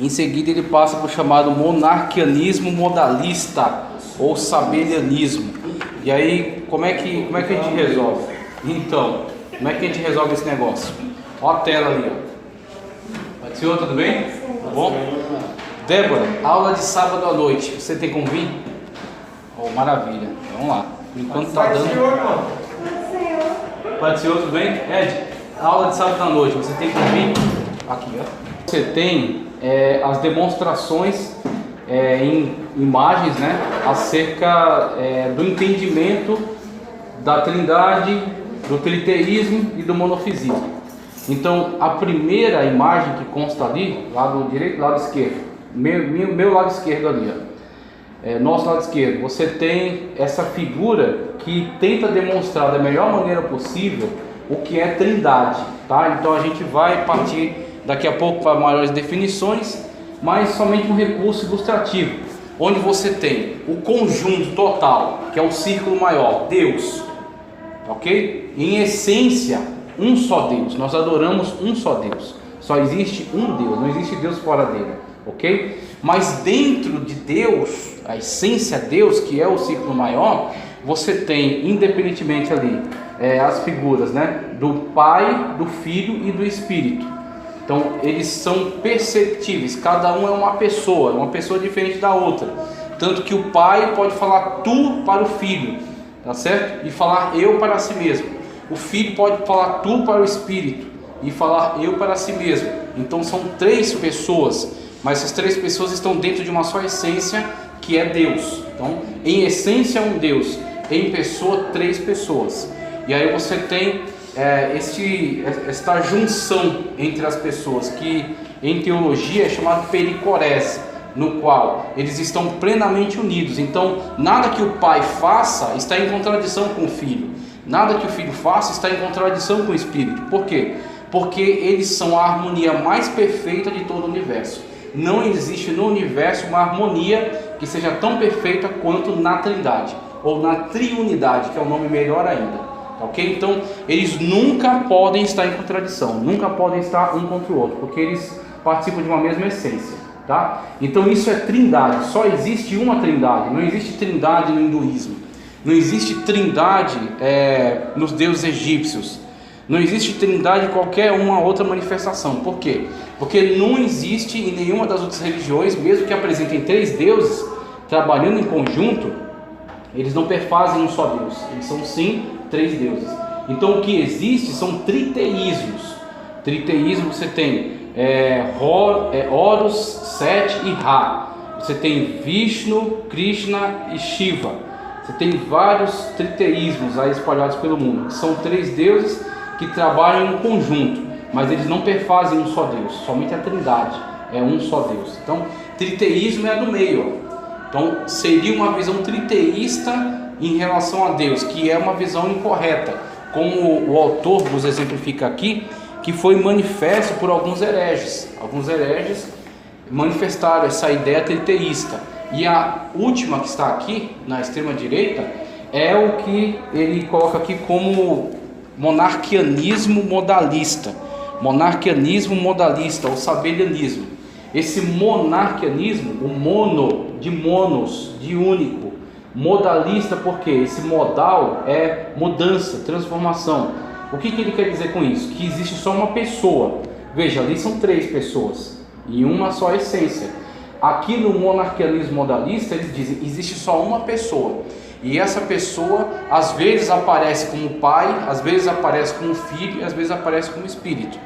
Em seguida ele passa para o chamado monarquianismo modalista ou sabelianismo. E aí, como é que a gente resolve? Então, como é que a gente resolve esse negócio? Olha a tela ali, ó. Pode ser, tudo bem? Tá bom? Débora, aula de sábado à noite, você tem como vir? Oh, maravilha, vamos lá. Por enquanto tá dando. Pode ser, tudo bem? Ed, aula de sábado à noite, você tem como vir? Aqui, ó. Você tem as demonstrações em imagens, né, acerca do entendimento da Trindade, do triteísmo e do monofisismo. Então, a primeira imagem que consta ali, lado direito e lado esquerdo, meu lado esquerdo ali, ó, nosso lado esquerdo, você tem essa figura que tenta demonstrar da melhor maneira possível o que é Trindade, tá? Então a gente vai partir daqui a pouco para maiores definições, mas somente um recurso ilustrativo, onde você tem o conjunto total, que é o círculo maior, Deus, ok? Em essência, um só Deus, nós adoramos um só Deus, só existe um Deus, não existe Deus fora dele, ok? Mas dentro de Deus, a essência Deus, que é o círculo maior, você tem, independentemente ali, as figuras, né, do Pai, do Filho e do Espírito. Então eles são perceptíveis, cada um é uma pessoa diferente da outra. Tanto que o pai pode falar tu para o filho, tá certo? E falar eu para si mesmo. O filho pode falar tu para o espírito e falar eu para si mesmo. Então são três pessoas, mas essas três pessoas estão dentro de uma só essência, que é Deus. Então, em essência um Deus, em pessoa três pessoas. E aí você tem esta junção entre as pessoas, que em teologia é chamado pericorese, no qual eles estão plenamente unidos. Então nada que o pai faça está em contradição com o filho, nada que o filho faça está em contradição com o espírito. Por quê? Porque eles são a harmonia mais perfeita de todo o universo. Não existe no universo uma harmonia que seja tão perfeita quanto na Trindade, ou na triunidade, que é o nome melhor ainda. Ok? Então, eles nunca podem estar em contradição, nunca podem estar um contra o outro, porque eles participam de uma mesma essência, tá? Então, isso é Trindade, só existe uma Trindade, não existe Trindade no hinduísmo, não existe Trindade nos deuses egípcios, não existe Trindade em qualquer uma outra manifestação. Por quê? Porque não existe em nenhuma das outras religiões, mesmo que apresentem três deuses, trabalhando em conjunto, eles não perfazem um só Deus, eles são sim três deuses. Então o que existe são triteísmos. Triteísmo você tem Horus, Set e Ra. Você tem Vishnu, Krishna e Shiva. Você tem vários triteísmos aí espalhados pelo mundo. São três deuses que trabalham em conjunto, mas eles não perfazem um só Deus, somente a Trindade é um só Deus. Então triteísmo é do meio, ó. Então seria uma visão triteísta em relação a Deus, que é uma visão incorreta, como o autor nos exemplifica aqui, que foi manifesto por alguns hereges. Alguns hereges manifestaram essa ideia triteísta. E a última que está aqui, na extrema direita, é o que ele coloca aqui como monarquianismo modalista. Monarquianismo modalista, ou sabelianismo. Esse monarquianismo, o mono, de monos, de único, modalista, porque esse modal é mudança, transformação. O que ele quer dizer com isso? Que existe só uma pessoa. Veja, ali são três pessoas em uma só essência. Aqui no monarquianismo modalista eles dizem existe só uma pessoa, e essa pessoa às vezes aparece como pai, às vezes aparece como filho e às vezes aparece como espírito.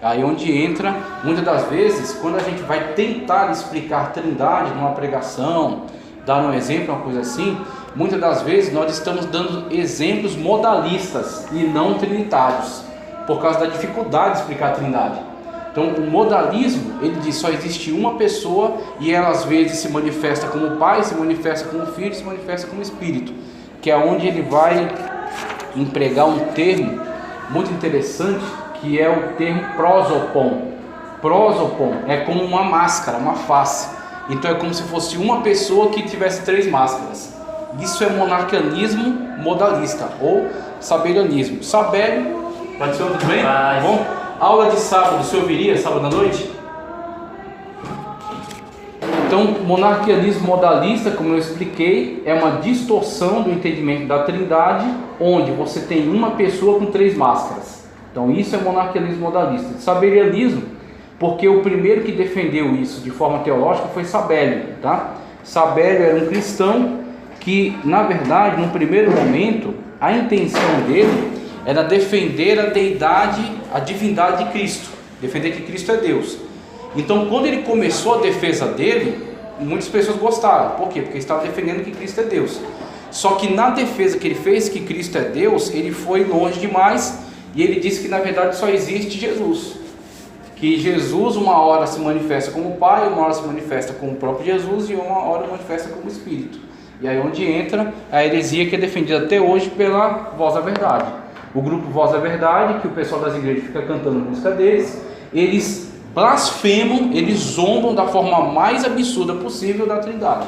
Aí onde entra, muitas das vezes, quando a gente vai tentar explicar Trindade numa pregação, dar um exemplo, uma coisa assim, muitas das vezes nós estamos dando exemplos modalistas e não trinitários, por causa da dificuldade de explicar a Trindade. Então o modalismo, ele diz só existe uma pessoa, e ela às vezes se manifesta como pai, se manifesta como filho, se manifesta como espírito, que é onde ele vai empregar um termo muito interessante, que é o termo prosopon. Prosopon é como uma máscara, uma face. Então é como se fosse uma pessoa que tivesse três máscaras. Isso é monarquianismo modalista ou sabelianismo. Sabélio, pode ser tudo bem? Bom, aula de sábado, o senhor viria sábado à noite? Então, monarquianismo modalista, como eu expliquei, é uma distorção do entendimento da Trindade, onde você tem uma pessoa com 3 máscaras. Então, isso é monarquianismo modalista. Sabelianismo, porque o primeiro que defendeu isso de forma teológica foi Sabélio, tá? Sabélio era um cristão que, na verdade, no primeiro momento, a intenção dele era defender a deidade, a divindade de Cristo, defender que Cristo é Deus. Então, quando ele começou a defesa dele, muitas pessoas gostaram. Por quê? Porque ele estava defendendo que Cristo é Deus. Só que na defesa que ele fez, que Cristo é Deus, ele foi longe demais e ele disse que na verdade só existe Jesus. Que Jesus uma hora se manifesta como Pai, uma hora se manifesta como o próprio Jesus e uma hora manifesta como Espírito. E aí onde entra a heresia que é defendida até hoje pela Voz da Verdade. O grupo Voz da Verdade, que o pessoal das igrejas fica cantando a música deles, eles blasfemam, eles zombam da forma mais absurda possível da Trindade.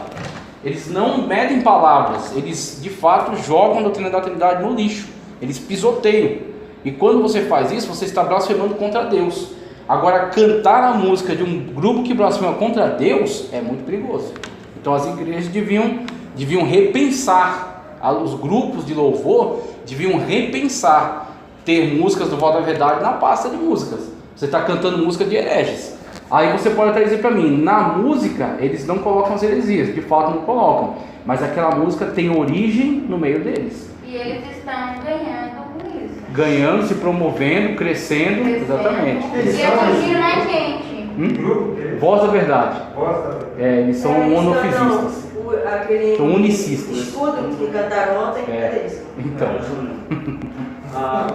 Eles não medem palavras, eles de fato jogam a doutrina da Trindade no lixo, eles pisoteiam. E quando você faz isso, você está blasfemando contra Deus. Agora, cantar a música de um grupo que blasfema contra Deus é muito perigoso. Então as igrejas deviam repensar, os grupos de louvor deviam repensar ter músicas do Voz da Verdade na pasta de músicas. Você está cantando música de hereges. Aí você pode até dizer para mim, na música eles não colocam as heresias, de fato não colocam, mas aquela música tem origem no meio deles. E eles estão ganhando com isso. Ganhando, se promovendo, crescendo. Exatamente. E atingindo a gente. Voz da Verdade. Eles são monofisistas. São unicistas. Escudo que cantaram ontem, é isso. Então. A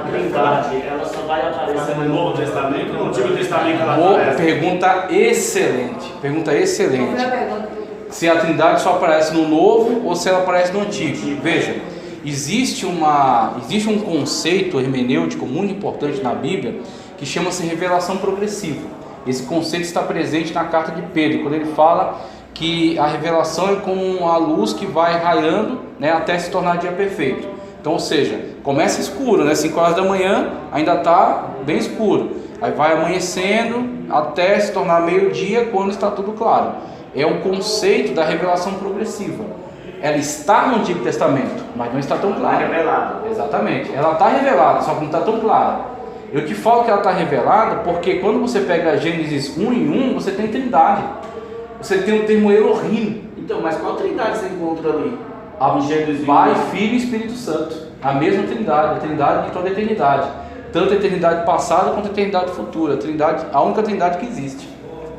Trindade, ela só vai aparecer no Novo Testamento ou no Antigo Testamento ela aparece? Pergunta excelente. Pergunta excelente. Qual foi a pergunta? Se a Trindade só aparece no Novo ou se ela aparece no Antigo. Veja, existe um conceito hermenêutico muito importante na Bíblia que chama-se revelação progressiva. Esse conceito está presente na carta de Pedro, quando ele fala que a revelação é como a luz que vai raiando, né, até se tornar dia perfeito. Então, ou seja, começa escuro, né? 5 horas da manhã ainda está bem escuro. Aí vai amanhecendo até se tornar meio-dia, quando está tudo claro. É um conceito da revelação progressiva. Ela está no Antigo Testamento, mas não está tão clara. Está revelada. Exatamente. Ela está revelada, só que não está tão clara. Eu te falo que ela está revelada porque quando você pega Gênesis 1 em 1, você tem Trindade. Você tem o termo Elohim. Então, mas qual Trindade você encontra ali? Pai, Filho e Espírito Santo. A mesma Trindade, a Trindade de toda a eternidade. Tanto a eternidade passada quanto a eternidade futura. A Trindade, a única Trindade que existe.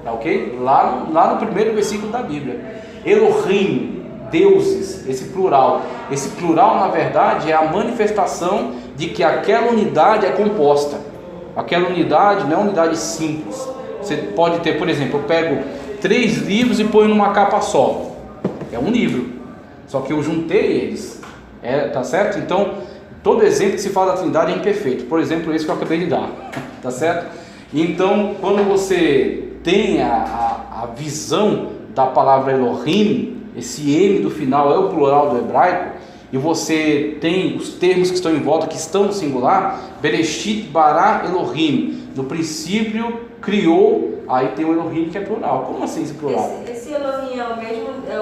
Tá ok? Lá no primeiro versículo da Bíblia. Elohim, deuses, esse plural. Esse plural, na verdade, é a manifestação de que aquela unidade é composta. Aquela unidade não é uma unidade simples. Você pode ter, por exemplo, eu pego 3 livros e ponho numa capa só. É um livro. Só que eu juntei eles. Tá certo? Então, todo exemplo que se fala da Trindade é imperfeito. Por exemplo, esse que eu acabei de dar. Tá certo? Então, quando você tem a visão da palavra Elohim, esse M do final é o plural do hebraico, e você tem os termos que estão em volta, que estão no singular, Bereshit bara Elohim, no princípio criou, aí tem o Elohim que é plural. Como assim esse plural? Esse Elohim é o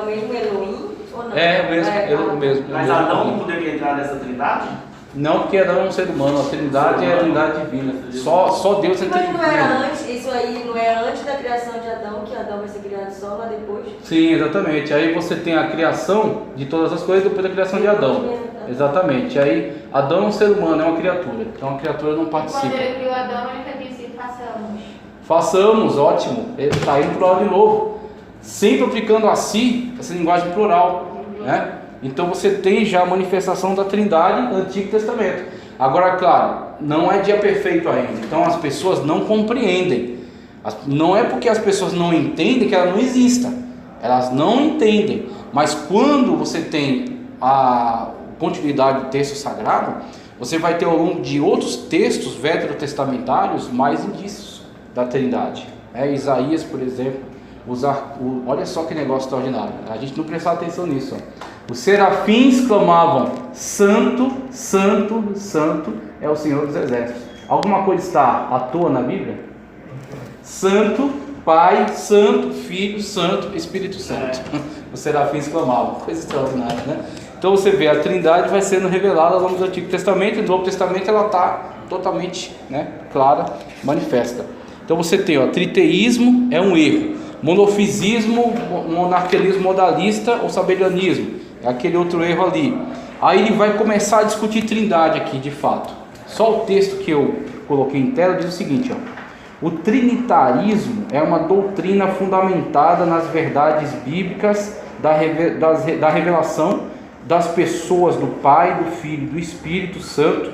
mesmo Elohim ou não? É o mesmo. Mas Adão não poderia entrar nessa Trindade? Não, porque Adão é um ser humano, a Trindade é a Trindade divina. Só Deus é Mas não era trino. antes, isso aí não é antes da criação de Adão, que Adão vai ser criado só lá depois? Sim, exatamente. Aí você tem a criação de todas as coisas depois da criação de Adão. Exatamente. Aí Adão é um ser humano, é uma criatura. Então a criatura não participa. Quando ele criou Adão, ele já disse: façamos. Façamos, ótimo. Ele está indo plural de novo. Sempre aplicando a si essa linguagem plural, né? Então você tem já a manifestação da Trindade no Antigo Testamento. Agora, claro, não é dia perfeito ainda. Então as pessoas não compreendem. Não é porque as pessoas não entendem que ela não exista. Elas não entendem. Mas quando você tem a continuidade do texto sagrado, você vai ter ao longo de outros textos veterotestamentários mais indícios da Trindade. Isaías, por exemplo, olha só que negócio extraordinário. A gente não prestava atenção nisso. Os serafins clamavam: Santo, Santo, Santo é o Senhor dos Exércitos. Alguma coisa está à toa na Bíblia? Santo Pai, Santo, Filho, Santo, Espírito Santo. Os serafins clamavam, coisa extraordinária, né? Então você vê, a Trindade vai sendo revelada ao longo do Antigo Testamento, e no Novo Testamento ela está totalmente, né, clara, manifesta. Então você tem, triteísmo é um erro, monofisismo, monarquianismo modalista ou sabelianismo, é aquele outro erro ali. Aí ele vai começar a discutir Trindade aqui, de fato. Só o texto que eu coloquei em tela diz o seguinte, o trinitarismo é uma doutrina fundamentada nas verdades bíblicas da revelação das pessoas do Pai, do Filho e do Espírito Santo,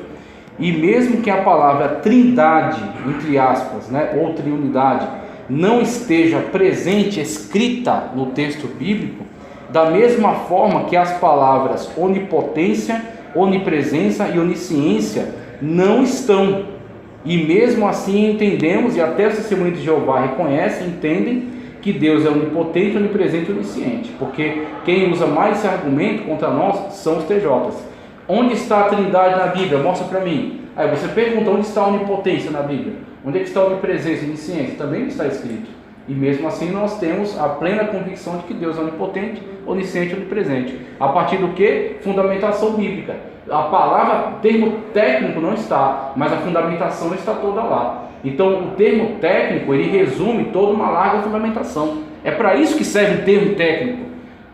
e mesmo que a palavra trindade, entre aspas, né, ou triunidade, não esteja presente, escrita no texto bíblico, da mesma forma que as palavras onipotência, onipresença e onisciência não estão. E mesmo assim entendemos, e até os testemunhos de Jeová reconhecem, entendem, que Deus é onipotente, onipresente e onisciente, porque quem usa mais esse argumento contra nós são os TJs. Onde está a Trindade na Bíblia? Mostra para mim. Aí você pergunta, onde está a onipotência na Bíblia? Onde é que está a onipresença e onisciência? Também está escrito. E mesmo assim nós temos a plena convicção de que Deus é onipotente, onisciente e onipresente. A partir do que? Fundamentação bíblica. A palavra, termo técnico não está, mas a fundamentação está toda lá. Então o termo técnico, ele resume toda uma larga fundamentação. É para isso que serve o termo técnico,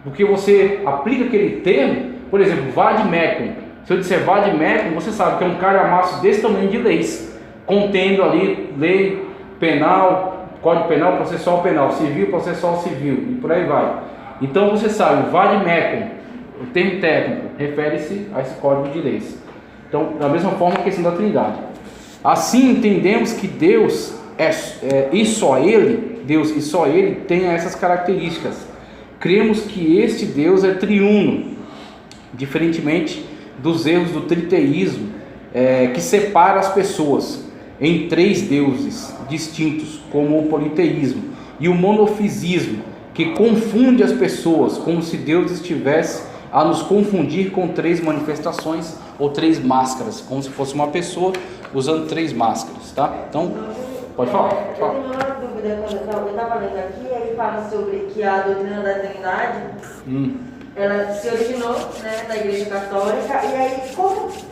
porque você aplica aquele termo, por exemplo, vade-mecum. Se eu disser vade-mecum, você sabe que é um calhamaço desse tamanho de leis, contendo ali lei penal, código penal, processual penal, civil, processual civil, e por aí vai. Então você sabe, vade-mecum, o termo técnico, refere-se a esse código de leis. Então, da mesma forma, a questão da Trindade. Assim entendemos que Deus e só Ele tem essas características. Cremos que este Deus é triuno, diferentemente dos erros do triteísmo, que separa as pessoas em três deuses distintos, como o politeísmo, e o monofisismo, que confunde as pessoas, como se Deus estivesse a nos confundir com três manifestações ou três máscaras, como se fosse uma pessoa usando três máscaras, tá? Então, pode falar. Eu tenho uma dúvida, quando eu estava lendo aqui, ele fala sobre que a doutrina da Trindade, ela se originou, né, da Igreja Católica, e aí como que...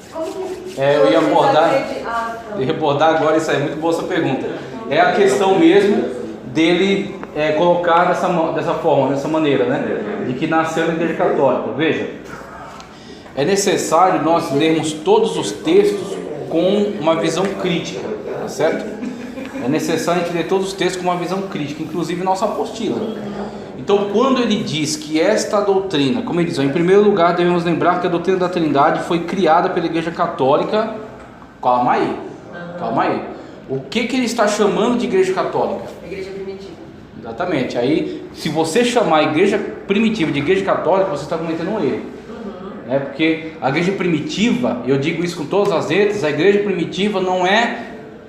Eu ia abordar agora isso aí, muito boa essa pergunta. É a questão mesmo dele colocar dessa forma, dessa maneira, né? De que nasceu na Igreja Católica. Veja, é necessário nós lermos todos os textos com uma visão crítica, tá certo? É necessário a gente ler todos os textos com uma visão crítica, inclusive nossa apostila. Então, quando ele diz que esta doutrina, como ele diz, em primeiro lugar devemos lembrar que a doutrina da Trindade foi criada pela Igreja Católica. Calma aí. O que ele está chamando de Igreja Católica? Igreja primitiva. Exatamente. Aí, se você chamar a Igreja primitiva de Igreja Católica, você está cometendo um erro. Porque a Igreja primitiva, eu digo isso com todas as letras, a Igreja primitiva não é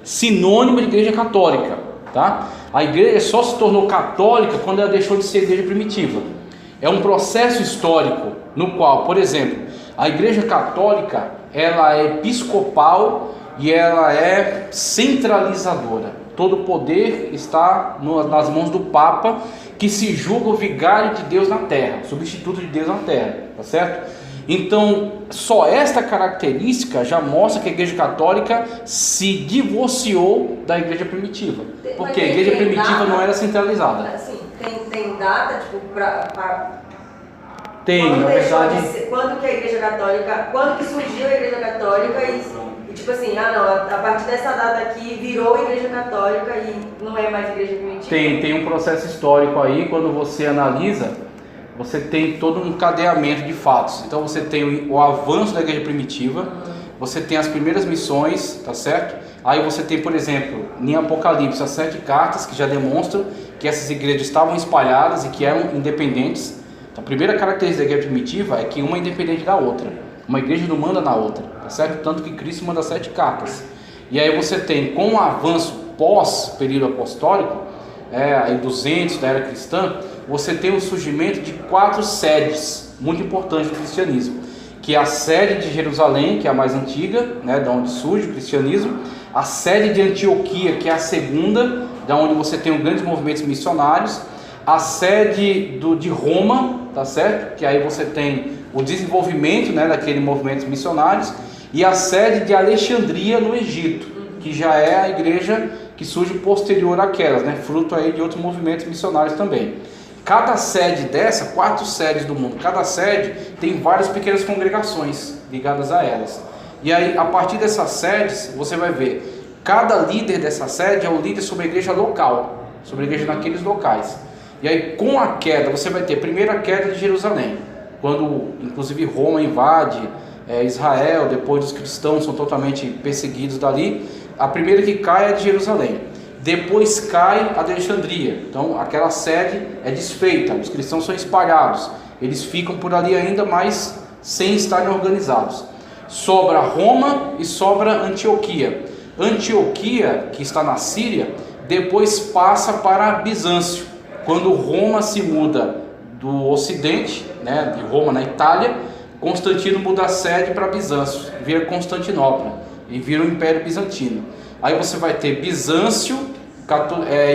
sinônimo de Igreja Católica, tá? A Igreja só se tornou católica quando ela deixou de ser Igreja primitiva. É um processo histórico no qual, por exemplo, a Igreja Católica, ela é episcopal e ela é centralizadora. Todo o poder está nas mãos do Papa, que se julga o vigário de Deus na terra, substituto de Deus na terra, tá certo? Então, só esta característica já mostra que a Igreja Católica se divorciou da Igreja primitiva, porque a Igreja primitiva não era centralizada. Assim, tem data, tipo, tem, na verdade. Quando que a Igreja Católica, quando que surgiu a Igreja Católica e tipo assim, a partir dessa data aqui virou Igreja Católica e não é mais Igreja primitiva? Tem um processo histórico aí, quando você analisa. Você tem todo um cadeamento de fatos. Então você tem o avanço da Igreja primitiva, você tem as primeiras missões, tá certo? Aí você tem, por exemplo, em Apocalipse, as 7 cartas que já demonstram que essas igrejas estavam espalhadas e que eram independentes. Então, a primeira característica da Igreja primitiva é que uma é independente da outra. Uma igreja não manda na outra, tá certo? Tanto que Cristo manda 7 cartas. E aí você tem, com o avanço pós-período apostólico, aí 200 da era cristã, você tem o surgimento de 4 sedes muito importantes do cristianismo, que é a sede de Jerusalém, que é a mais antiga, né, da onde surge o cristianismo, a sede de Antioquia, que é a segunda, da onde você tem os grandes movimentos missionários, a sede de Roma, tá certo? Que aí você tem o desenvolvimento, né, daqueles movimentos missionários, e a sede de Alexandria no Egito, que já é a igreja que surge posterior àquelas, né, fruto aí de outros movimentos missionários também. Cada sede dessa, 4 sedes do mundo, cada sede tem várias pequenas congregações ligadas a elas. E aí, a partir dessas sedes, você vai ver, cada líder dessa sede é o líder sobre a igreja local, sobre a igreja naqueles locais. E aí, com a queda, você vai ter a primeira queda de Jerusalém, quando inclusive Roma invade Israel, depois os cristãos são totalmente perseguidos dali. A primeira que cai é de Jerusalém, depois cai a de Alexandria, então aquela sede é desfeita, os cristãos são espalhados, eles ficam por ali ainda, mas sem estarem organizados. Sobra Roma e sobra Antioquia. Antioquia, que está na Síria, depois passa para Bizâncio, quando Roma se muda do ocidente, né, de Roma na Itália, Constantino muda a sede para Bizâncio, vira Constantinopla e vira o Império Bizantino. Aí você vai ter Bizâncio,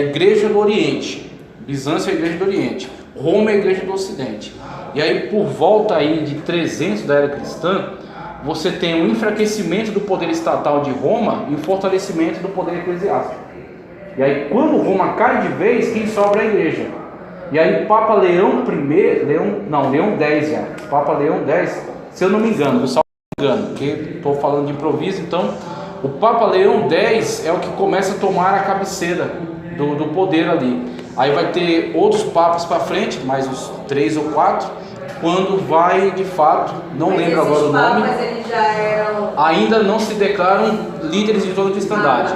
Igreja do Oriente, Bizâncio é a Igreja do Oriente, Roma é a Igreja do Ocidente. E aí por volta aí de 300 da era cristã, você tem um enfraquecimento do poder estatal de Roma e o fortalecimento do poder eclesiástico. E aí quando Roma cai de vez, quem sobra é a igreja. E aí Papa Leão X já, Papa Leão X, se eu não me engano, porque estou falando de improviso, então o Papa Leão X é o que começa a tomar a cabeceira do poder ali. Aí vai ter outros papas para frente, mais uns 3 ou 4, quando vai de fato, não lembro agora o nome, papas, eles já eram... ainda não se declaram líderes de toda a cristandade.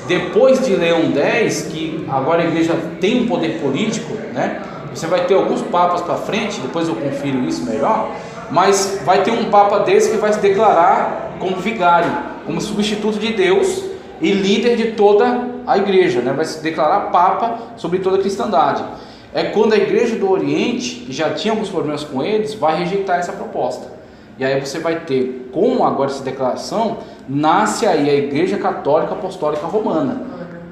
Depois de Leão X, que agora a igreja tem um poder político, né? Você vai ter alguns papas para frente, depois eu confiro isso melhor, mas vai ter um papa desse que vai se declarar como vigário, como substituto de Deus e líder de toda a igreja, né? Vai se declarar papa sobre toda a cristandade. É quando a igreja do Oriente, que já tinha alguns problemas com eles, vai rejeitar essa proposta. E aí você vai ter, com agora essa declaração, nasce aí a Igreja Católica Apostólica Romana,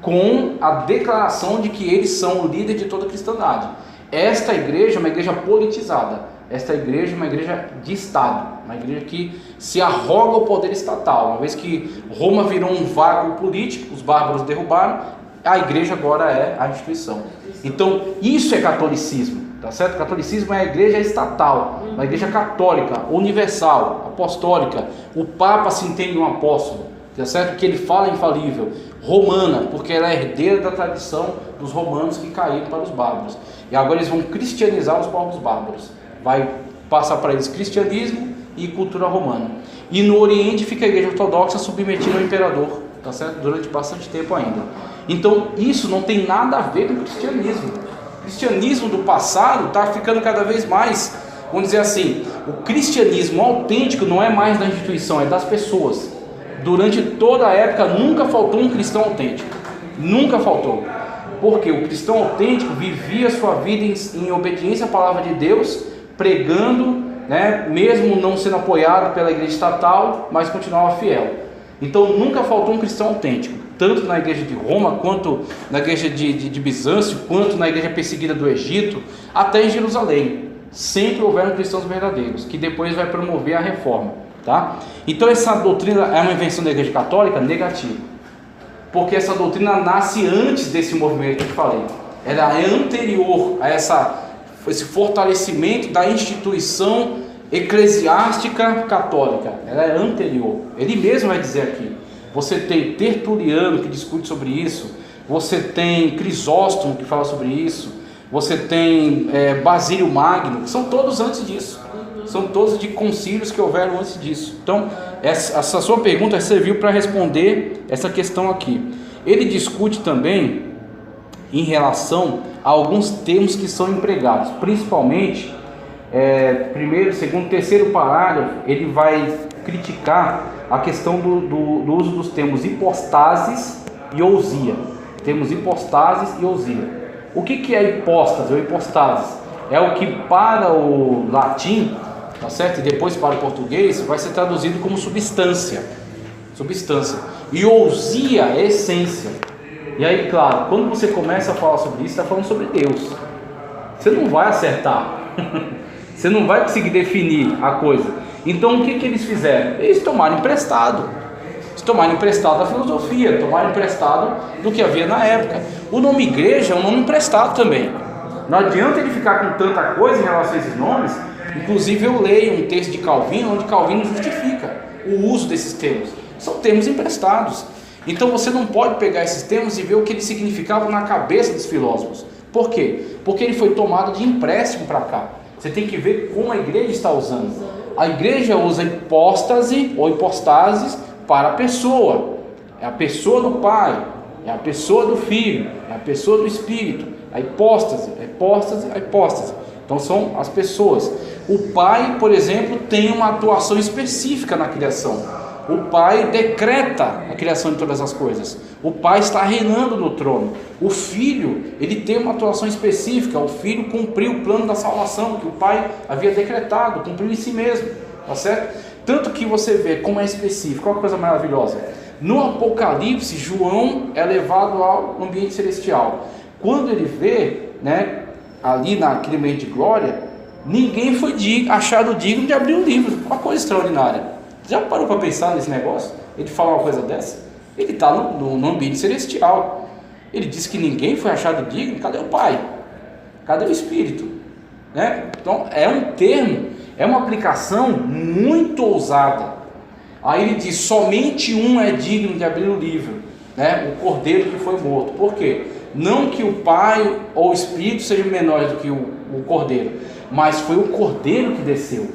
com a declaração de que eles são o líder de toda a cristandade. Esta igreja é uma igreja politizada, esta igreja é uma igreja de Estado, uma igreja que se arroga o poder estatal. Uma vez que Roma virou um vácuo político, os bárbaros derrubaram, a igreja agora é a instituição. Então isso é catolicismo, tá certo? Catolicismo é a igreja estatal, uma igreja católica, universal, apostólica. O Papa se entende um apóstolo, tá certo? Que ele fala infalível, romana, porque ela é herdeira da tradição dos romanos que caíram para os bárbaros. E agora eles vão cristianizar os povos bárbaros. Vai passar para eles cristianismo e cultura romana. E no Oriente fica a igreja ortodoxa submetida ao imperador, tá certo? Durante bastante tempo ainda. Então isso não tem nada a ver com o cristianismo. O cristianismo do passado está ficando cada vez mais, vamos dizer assim, o cristianismo autêntico não é mais da instituição, é das pessoas. Durante toda a época nunca faltou um cristão autêntico, nunca faltou, porque o cristão autêntico vivia sua vida em obediência à palavra de Deus, pregando, né, mesmo não sendo apoiado pela igreja estatal, mas continuava fiel. Então nunca faltou um cristão autêntico, tanto na igreja de Roma, quanto na igreja de Bizâncio, quanto na igreja perseguida do Egito, até em Jerusalém. Sempre houveram cristãos verdadeiros, que depois vai promover a reforma, tá? Então essa doutrina é uma invenção da igreja católica? Negativa, porque essa doutrina nasce antes desse movimento que eu te falei. Ela é anterior a esse fortalecimento da instituição eclesiástica católica. Ela é anterior. Ele mesmo vai dizer aqui. Você tem Tertuliano que discute sobre isso, você tem Crisóstomo que fala sobre isso, você tem Basílio Magno, que são todos antes disso, são todos de concílios que houveram antes disso. Então essa sua pergunta serviu para responder essa questão aqui. Ele discute também em relação a alguns termos que são empregados, principalmente primeiro, segundo, terceiro parágrafo. Ele vai criticar a questão do uso dos termos hipostasis e ousia. Temos hipostasis e ousia. O que é hipóstase ou hipostasis? É o que para o latim, tá certo? E depois para o português vai ser traduzido como substância. Substância. E ousia é essência. E aí, claro, quando você começa a falar sobre isso, está falando sobre Deus. Você não vai acertar. Você não vai conseguir definir a coisa. Então o que eles fizeram? Eles tomaram emprestado. Eles tomaram emprestado da filosofia, tomaram emprestado do que havia na época. O nome igreja é um nome emprestado também. Não adianta ele ficar com tanta coisa em relação a esses nomes. Inclusive eu leio um texto de Calvino, onde Calvino justifica o uso desses termos. São termos emprestados. Então você não pode pegar esses termos e ver o que eles significavam na cabeça dos filósofos. Por quê? Porque ele foi tomado de empréstimo para cá. Você tem que ver como a igreja está usando. A igreja usa hipóstase ou hipostases para a pessoa. É a pessoa do Pai, é a pessoa do Filho, é a pessoa do Espírito. A hipóstase, a hipóstase, a hipóstase. Então são as pessoas. O Pai, por exemplo, tem uma atuação específica na criação. O Pai decreta a criação de todas as coisas. O Pai está reinando no trono. O Filho, ele tem uma atuação específica. O Filho cumpriu o plano da salvação que o Pai havia decretado, cumpriu em si mesmo, tá certo? Tanto que você vê como é específico. Olha que coisa maravilhosa. No Apocalipse, João é levado ao ambiente celestial. Quando ele vê, né, ali naquele meio de glória, ninguém foi achado digno de abrir o livro. Uma coisa extraordinária. Já parou para pensar nesse negócio? Ele fala uma coisa dessa? Ele está no ambiente celestial. Ele diz que ninguém foi achado digno. Cadê o Pai? Cadê o Espírito? Né? Então é um termo, é uma aplicação muito ousada. Aí ele diz, somente um é digno de abrir o livro, né? O Cordeiro que foi morto. Por quê? Não que o Pai ou o Espírito sejam menores do que o Cordeiro, mas foi o Cordeiro que desceu,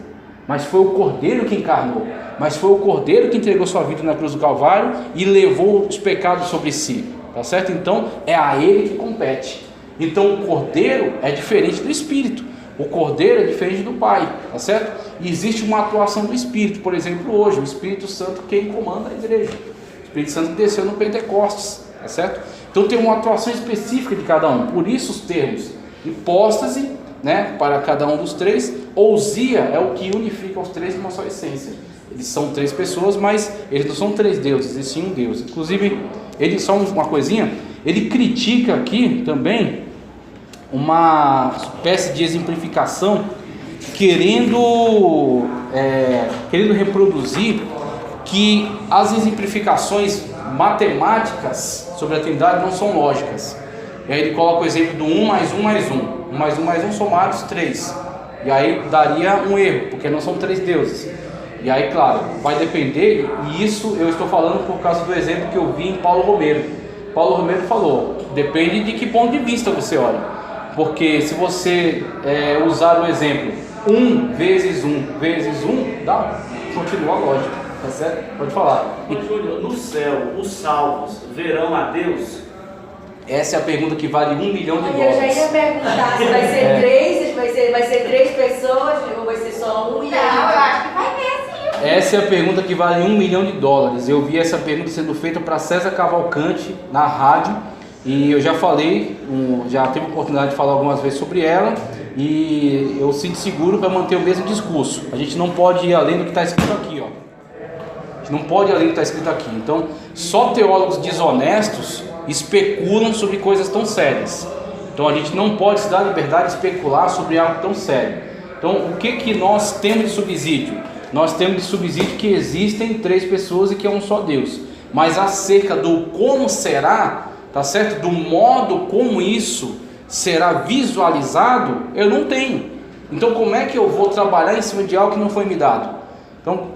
mas foi o Cordeiro que encarnou, mas foi o Cordeiro que entregou sua vida na cruz do Calvário e levou os pecados sobre si, tá certo? Então é a ele que compete. Então o Cordeiro é diferente do Espírito, o Cordeiro é diferente do Pai, tá certo? E existe uma atuação do Espírito, por exemplo, hoje, o Espírito Santo quem comanda a igreja, o Espírito Santo que desceu no Pentecostes, tá certo? Então tem uma atuação específica de cada um, por isso os termos hipóstase, né, para cada um dos três, ousia é o que unifica os três numa só essência. Eles são três pessoas, mas eles não são três deuses, eles sim um Deus. Inclusive, ele, só uma coisinha, ele critica aqui também uma espécie de exemplificação, querendo reproduzir que as exemplificações matemáticas sobre a Trindade não são lógicas. E aí ele coloca o exemplo do 1 mais 1 mais 1. 1 mais 1 mais 1 somados 3. E aí daria um erro, porque não são três deuses. E aí, claro, vai depender, e isso eu estou falando por causa do exemplo que eu vi em Paulo Romero. Paulo Romero falou, depende de que ponto de vista você olha. Porque se você usar o exemplo 1 vezes 1 vezes 1, continua a lógica, tá certo? Pode falar. Ô Júlio, no céu, os salvos verão a Deus? Essa é a pergunta que vale $1 milhão. Eu já ia perguntar se vai ser três, vai ser três pessoas ou vai ser só um. Não, eu acho que vai ver assim. Essa é a pergunta que vale $1 milhão. Eu vi essa pergunta sendo feita para César Cavalcante na rádio e eu já falei, já tive a oportunidade de falar algumas vezes sobre ela e eu sinto seguro para manter o mesmo discurso. A gente não pode ir além do que está escrito aqui, ó. A gente não pode ir além do que está escrito aqui. Então, só teólogos desonestos especulam sobre coisas tão sérias. Então a gente não pode se dar a liberdade de especular sobre algo tão sério. Então o que nós temos de subsídio? Nós temos de subsídio que existem três pessoas e que é um só Deus. Mas acerca do como será, tá certo? Do modo como isso será visualizado, eu não tenho. Então como é que eu vou trabalhar em cima de algo que não foi me dado? Então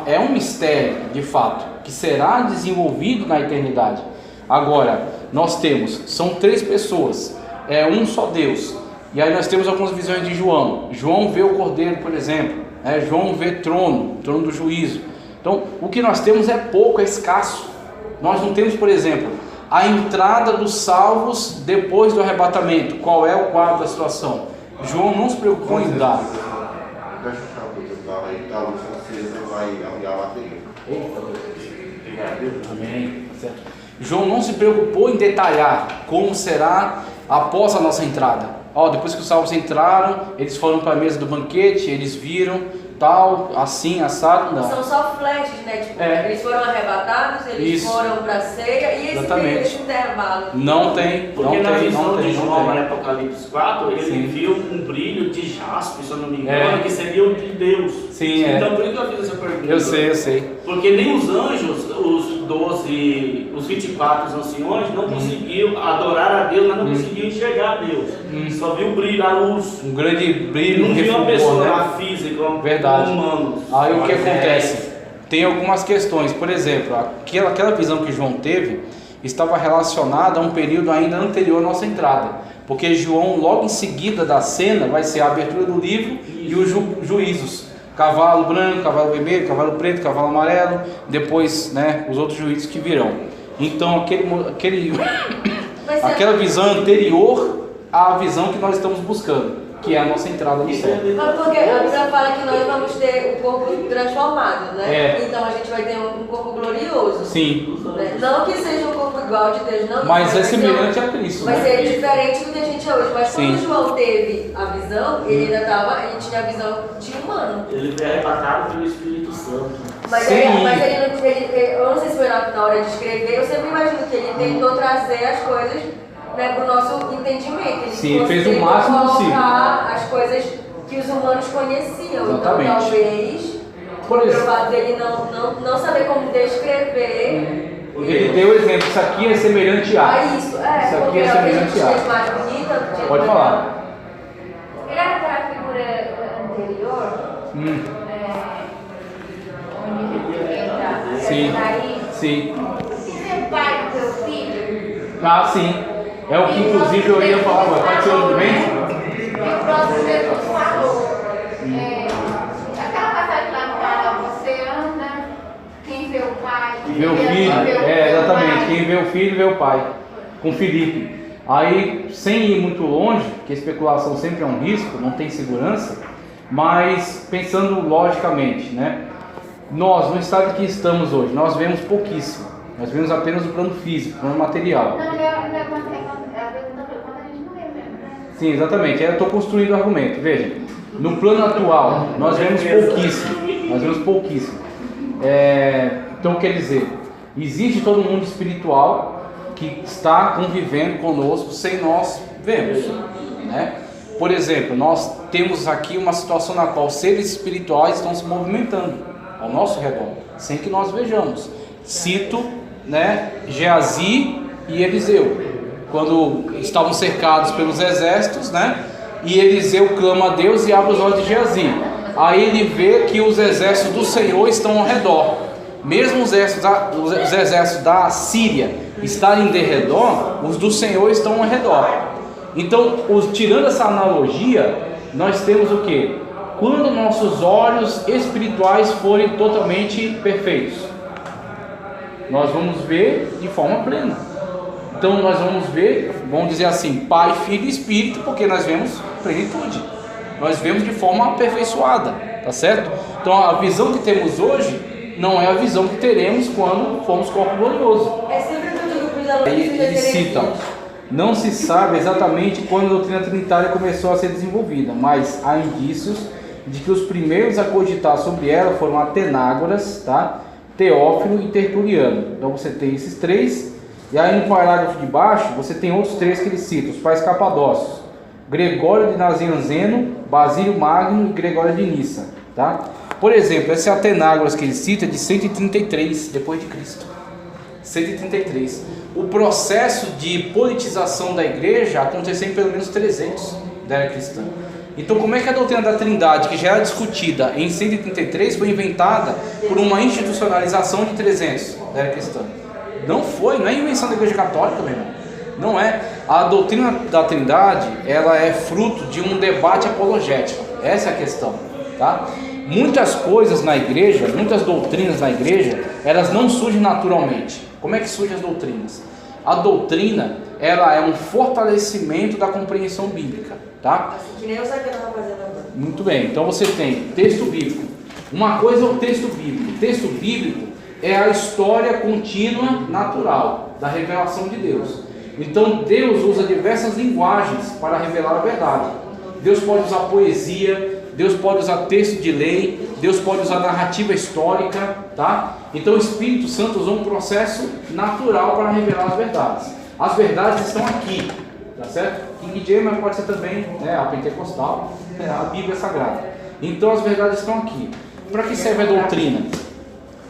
é um mistério de fato que será desenvolvido na eternidade. Agora, nós temos, são três pessoas, é um só Deus. E aí nós temos algumas visões de João. João vê o Cordeiro, por exemplo. João vê trono do juízo. Então, o que nós temos é pouco, é escasso. Nós não temos, por exemplo, a entrada dos salvos depois do arrebatamento. Qual é o quadro da situação? João não se preocupou em dar. Deixa eu achar o teu carro aí, tá? A luz acesa, vai aviar a bateria. Eita Deus. Amém. Certo. João não se preocupou em detalhar como será após a nossa entrada. Depois que os salvos entraram, eles foram para a mesa do banquete, eles viram tal, assim, assado, não. São só flashes, né? Tipo, É. eles foram arrebatados, eles Isso. foram pra ceia e Exatamente. esse intervalo. Não tem, Porque não na tem, visão não de tem, João, não lá tem. em Apocalipse 4, ele Sim. viu um brilho de jaspe, se eu não me engano, É. que seria o de Deus. Sim, é. Então por isso que eu fiz essa pergunta. Eu sei. Porque nem os anjos, os 12, os 24 anciões, não conseguiam adorar a Deus, mas não conseguiam enxergar a Deus. Só viu o brilho, a luz. Um grande brilho, Não viu uma refulgor, pessoa né? lá física, Verdade. humano. Aí o que Mas acontece? Tem algumas questões, por exemplo, aquela visão que João teve estava relacionada a um período ainda anterior à nossa entrada, porque João, logo em seguida da cena, vai ser a abertura do livro e os juízos, cavalo branco, cavalo vermelho, cavalo preto, cavalo amarelo, depois, né, os outros juízos que virão. Então aquela visão anterior à visão que nós estamos buscando, que é a nossa entrada no céu. Mas porque a Bíblia fala que nós vamos ter o corpo transformado, né? É. Então a gente vai ter um corpo glorioso. Sim, Né? Não que seja um corpo igual de Deus, não. mas é vai ser semelhante a Cristo, Vai né? ser diferente do que a gente é hoje. Mas Sim. quando João teve a visão, ele ainda tinha a visão de humano. Ele veio arrebatado pelo Espírito Santo. Mas, Sim. eu não sei se foi na hora de escrever, eu sempre imagino que ele tentou trazer as coisas, né, para o nosso entendimento. Ele Sim, fez o conseguiu máximo colocar as coisas que os humanos conheciam. Exatamente. Então talvez, Por pelo exemplo, fato dele não saber como descrever. ele deu o exemplo, isso aqui é semelhante a. Isso, Isso porque aqui é a semelhante gente a. fez mais bonita. Pode falar. Ele era aquela figura anterior, onde entra Sim. daí. Sim. Se ser pai do teu filho. Ah, sim. É o que inclusive eu ia falar agora. Pode ser o bem? E o próprio Jesus falou. Aquela passagem lá no canal, você anda, quem vê o pai, Vê o filho. Exatamente. Quem vê o filho, vê o pai. Com Filipe. Aí, sem ir muito longe, que a especulação sempre é um risco, não tem segurança, mas pensando logicamente, né? Nós, no estado que estamos hoje, nós vemos pouquíssimo. Nós vemos apenas o plano físico, o plano material. Não, a pergunta foi quando a gente não vê mesmo, né? Sim, exatamente. Aí eu estou construindo o argumento. Veja, no plano atual, nós vemos pouquíssimo. Nós vemos pouquíssimo. Então, quer dizer, existe todo mundo espiritual que está convivendo conosco sem nós vermos, né? Por exemplo, nós temos aqui uma situação na qual seres espirituais estão se movimentando ao nosso redor, sem que nós vejamos. Cito, né, Geazi e Eliseu, quando estavam cercados pelos exércitos, né, e Eliseu clama a Deus e abre os olhos de Geazi. Aí ele vê que os exércitos do Senhor estão ao redor. Mesmo os exércitos da Síria estarem de redor, os do Senhor estão ao redor. Então, tirando essa analogia, nós temos o que? Quando nossos olhos espirituais forem totalmente perfeitos, nós vamos ver de forma plena. Então nós vamos ver, vamos dizer assim, Pai, Filho e Espírito, porque nós vemos plenitude. Nós vemos de forma aperfeiçoada, tá certo? Então a visão que temos hoje não é a visão que teremos quando formos corpo glorioso. É sempre o que eu digo para os alunos. Aí eles citam: não se sabe exatamente quando a doutrina trinitária começou a ser desenvolvida, mas há indícios de que os primeiros a cogitar sobre ela foram Atenágoras, tá? Teófilo e Tertuliano. Então você tem esses três, e aí no parágrafo de baixo você tem outros três que ele cita: os pais capadócios, Gregório de Nazianzeno, Basílio Magno e Gregório de Nissa, tá? Por exemplo, esse Atenágoras que ele cita é de 133 depois de Cristo. 133. O processo de politização da igreja aconteceu em pelo menos 300 da era cristã. Então, como é que a doutrina da Trindade, que já era discutida em 133, foi inventada por uma institucionalização de 300 da era cristã? Não é invenção da Igreja Católica, meu irmão. Não é. A doutrina da Trindade, ela é fruto de um debate apologético. Essa é a questão, tá? Muitas coisas na igreja, muitas doutrinas na igreja, elas não surgem naturalmente. Como é que surgem as doutrinas? A doutrina, ela é um fortalecimento da compreensão bíblica, tá? Assim, que nem eu sabia que eu estava fazendo agora. Muito bem, então você tem texto bíblico. Uma coisa é o texto bíblico. O texto bíblico é a história contínua natural da revelação de Deus. Então Deus usa diversas linguagens para revelar a verdade. Deus pode usar poesia, Deus pode usar texto de lei, Deus pode usar narrativa histórica, tá? Então o Espírito Santo usou um processo natural para revelar as verdades. As verdades estão aqui, tá certo? King James pode ser também, né, a pentecostal, a Bíblia Sagrada. Então as verdades estão aqui. Para que serve a doutrina?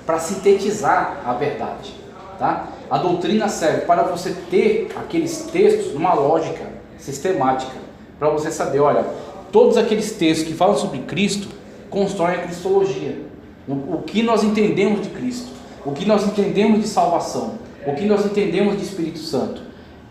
Para sintetizar a verdade, tá? A doutrina serve para você ter aqueles textos numa lógica sistemática, para você saber, olha, todos aqueles textos que falam sobre Cristo constroem a cristologia, o que nós entendemos de Cristo, o que nós entendemos de salvação, o que nós entendemos de Espírito Santo.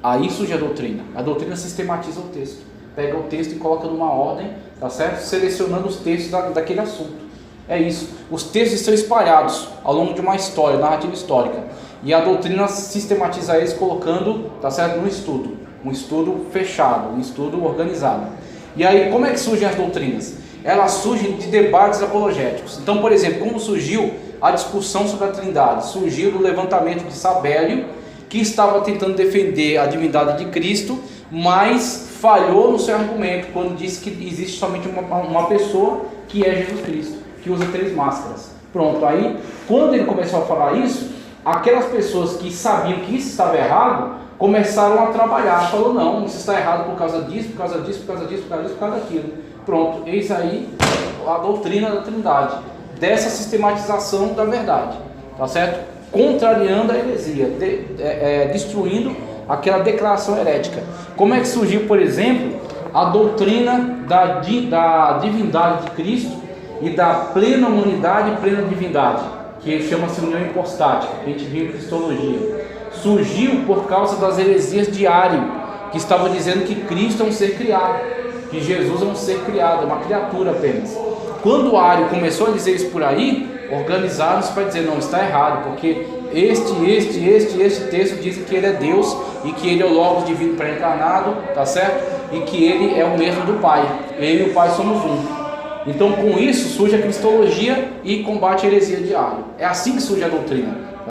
Aí surge a doutrina. A doutrina sistematiza o texto, pega o texto e coloca numa ordem, tá certo? Selecionando os textos daquele assunto. É isso. Os textos estão espalhados ao longo de uma história, narrativa histórica, e a doutrina sistematiza eles colocando, tá certo, no estudo, um estudo fechado, um estudo organizado. E aí, como é que surgem as doutrinas? Elas surgem de debates apologéticos. Então, por exemplo, como surgiu a discussão sobre a Trindade? Surgiu do levantamento de Sabélio, que estava tentando defender a divindade de Cristo, mas falhou no seu argumento quando disse que existe somente uma pessoa, que é Jesus Cristo, que usa 3 máscaras. Pronto, aí quando ele começou a falar isso, aquelas pessoas que sabiam que isso estava errado, começaram a trabalhar, falou, não, isso está errado por causa disso, por causa disso, por causa disso, por causa disso, por causa daquilo. Pronto, eis aí a doutrina da Trindade, dessa sistematização da verdade, tá certo? Contrariando a heresia, destruindo aquela declaração herética. Como é que surgiu, por exemplo, a doutrina da divindade de Cristo e da plena humanidade e plena divindade, que chama-se união hipostática, que a gente viu em cristologia? Surgiu por causa das heresias de Ário, que estavam dizendo que Cristo é um ser criado, que Jesus é um ser criado, é uma criatura apenas. Quando Ário começou a dizer isso por aí, organizaram-se para dizer, não, está errado, porque este texto dizem que ele é Deus e que ele é o Logos divino pré-encarnado, tá certo? E que ele é o mesmo do Pai, ele e o Pai somos um. Então com isso surge a cristologia e combate a heresia de Ário. É assim que surge a doutrina.